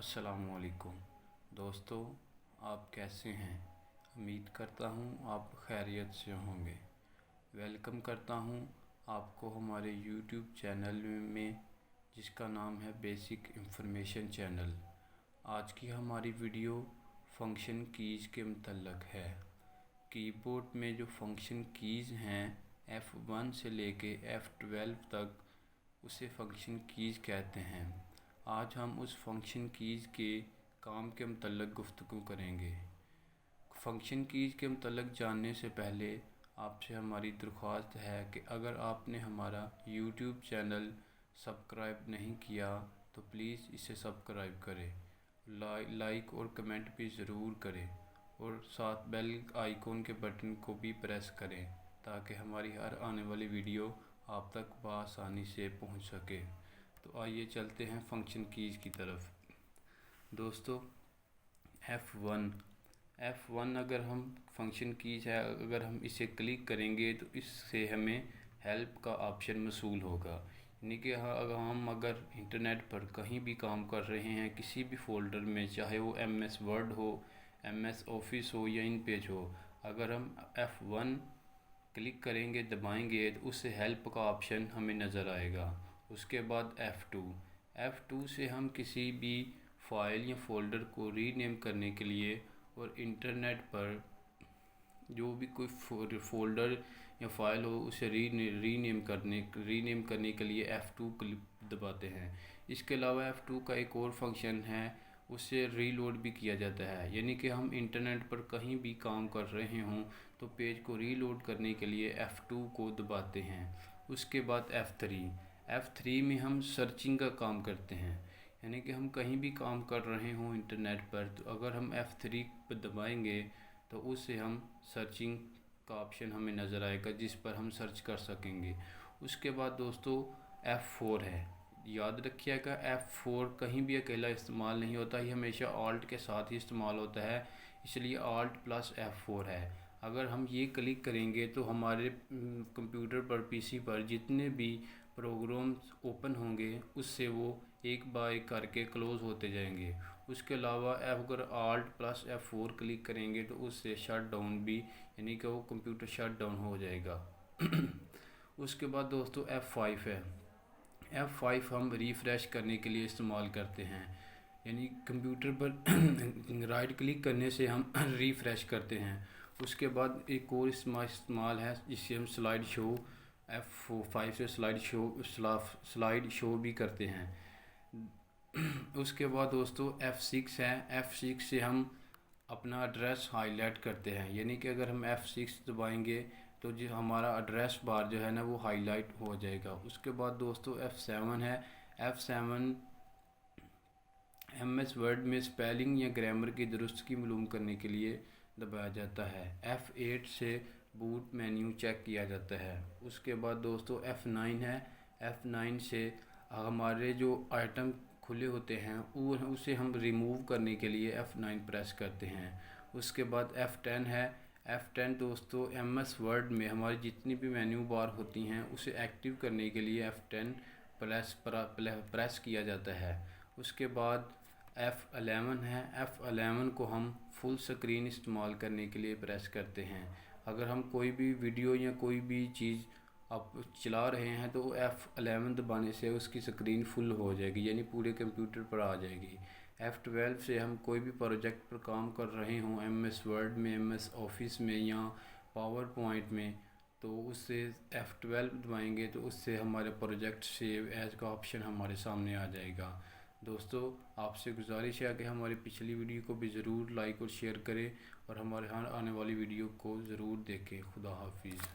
अस्सलाम वालेकुम दोस्तों, आप कैसे हैं। उम्मीद करता हूँ आप खैरियत से होंगे। वेलकम करता हूँ आपको हमारे यूट्यूब चैनल में, जिसका नाम है बेसिक इंफॉर्मेशन चैनल। आज की हमारी वीडियो फंक्शन कीज़ के मुतल्लक है। कीबोर्ड में जो फंक्शन कीज़ हैं F1 से लेके F12 तक, उसे फंक्शन कीज़ कहते हैं। आज हम उस फंक्शन कीज़ के काम के मुतल्लक गुफ्तगू करेंगे। फंक्शन कीज़ के मुतल्लक जानने से पहले आपसे हमारी दरख्वास्त है कि अगर आपने हमारा यूट्यूब चैनल सब्सक्राइब नहीं किया तो प्लीज़ इसे सब्सक्राइब करें, लाइक और कमेंट भी ज़रूर करें और साथ बेल आइकॉन के बटन को भी प्रेस करें ताकि हमारी हर आने वाली वीडियो आप तक बआसानी से पहुंच सके। तो आइए चलते हैं फंक्शन कीज़ की तरफ। दोस्तों, F1 अगर हम फंक्शन कीज़ है, अगर हम इसे क्लिक करेंगे तो इससे हमें हेल्प का ऑप्शन मसूल होगा। यानी कि अगर इंटरनेट पर कहीं भी काम कर रहे हैं, किसी भी फ़ोल्डर में, चाहे वो MS वर्ड हो, MS ऑफिस हो या इन पेज हो, अगर हम F1 क्लिक करेंगे, दबाएंगे तो उससे हेल्प का ऑप्शन हमें नज़र आएगा। उसके बाद F2 से हम किसी भी फ़ाइल या फ़ोल्डर को रीनेम करने के लिए और इंटरनेट पर जो भी कोई फ़ोल्डर या फ़ाइल हो उसे रीनेम करने के लिए F2 दबाते हैं। इसके अलावा F2 का एक और फंक्शन है, उससे रीलोड भी किया जाता है। यानी कि हम इंटरनेट पर कहीं भी काम कर रहे हों तो पेज को रीलोड करने के लिए F2 को दबाते हैं। उसके बाद F3 में हम सर्चिंग का काम करते हैं। यानी कि हम कहीं भी काम कर रहे हों इंटरनेट पर, तो अगर हम F3 पर दबाएंगे तो उससे हम सर्चिंग का ऑप्शन हमें नज़र आएगा, जिस पर हम सर्च कर सकेंगे। उसके बाद दोस्तों F4 है। याद रखिएगा, F4 कहीं भी अकेला इस्तेमाल नहीं होता, ये हमेशा ऑल्ट के साथ ही इस्तेमाल होता है, इसलिए Alt+F4 है। अगर हम ये क्लिक करेंगे तो हमारे कंप्यूटर पर, PC पर जितने भी प्रोग्राम्स ओपन होंगे उससे वो एक बाय करके क्लोज़ होते जाएंगे। उसके अलावा अगर Alt+F4 क्लिक करेंगे तो उससे शट डाउन भी, यानी कि वो कंप्यूटर शट डाउन हो जाएगा। उसके बाद दोस्तों F5 है। F5 हम रिफ़्रेश करने के लिए इस्तेमाल करते हैं। यानी कंप्यूटर पर राइट क्लिक करने से हम रिफ़्रेश करते हैं। उसके बाद एक और इस्तेमाल है जिससे हम स्लाइड शो, F5 से स्लाइड शो भी करते हैं। उसके बाद दोस्तों F6 है। F6 से हम अपना एड्रेस हाईलाइट करते हैं। यानी कि अगर हम F6 दबाएंगे तो जो हमारा एड्रेस बार जो है ना वो हाईलाइट हो जाएगा। उसके बाद दोस्तों F7 है। F7 MS वर्ड में स्पेलिंग या ग्रामर की दुरुस्त की मालूम करने के लिए दबाया जाता है। F8 से बूट मेन्यू चेक किया जाता है। उसके बाद दोस्तों F9 है। F9 से हमारे जो आइटम खुले होते हैं उसे हम रिमूव करने के लिए F9 प्रेस करते हैं। उसके बाद F10 है। F10 दोस्तों MS वर्ड में हमारी जितनी भी मेन्यू बार होती हैं उसे एक्टिव करने के लिए F10 प्रेस किया जाता है। उसके बाद F11 है। F11 को हम फुल स्क्रीन इस्तेमाल करने के लिए प्रेस करते हैं। अगर हम कोई भी वीडियो या कोई भी चीज़ आप चला रहे हैं तो F11 दबाने से उसकी स्क्रीन फुल हो जाएगी, यानी पूरे कंप्यूटर पर आ जाएगी। F12 से हम कोई भी प्रोजेक्ट पर काम कर रहे हों, MS वर्ड में, MS ऑफिस में या पावर पॉइंट में, तो उससे F12 दबाएंगे तो उससे हमारे प्रोजेक्ट सेव एज का ऑप्शन हमारे सामने आ जाएगा। दोस्तों, आपसे गुजारिश है कि हमारी पिछली वीडियो को भी ज़रूर लाइक और शेयर करें और हमारे यहाँ आने वाली वीडियो को ज़रूर देखें। खुदा हाफिज़।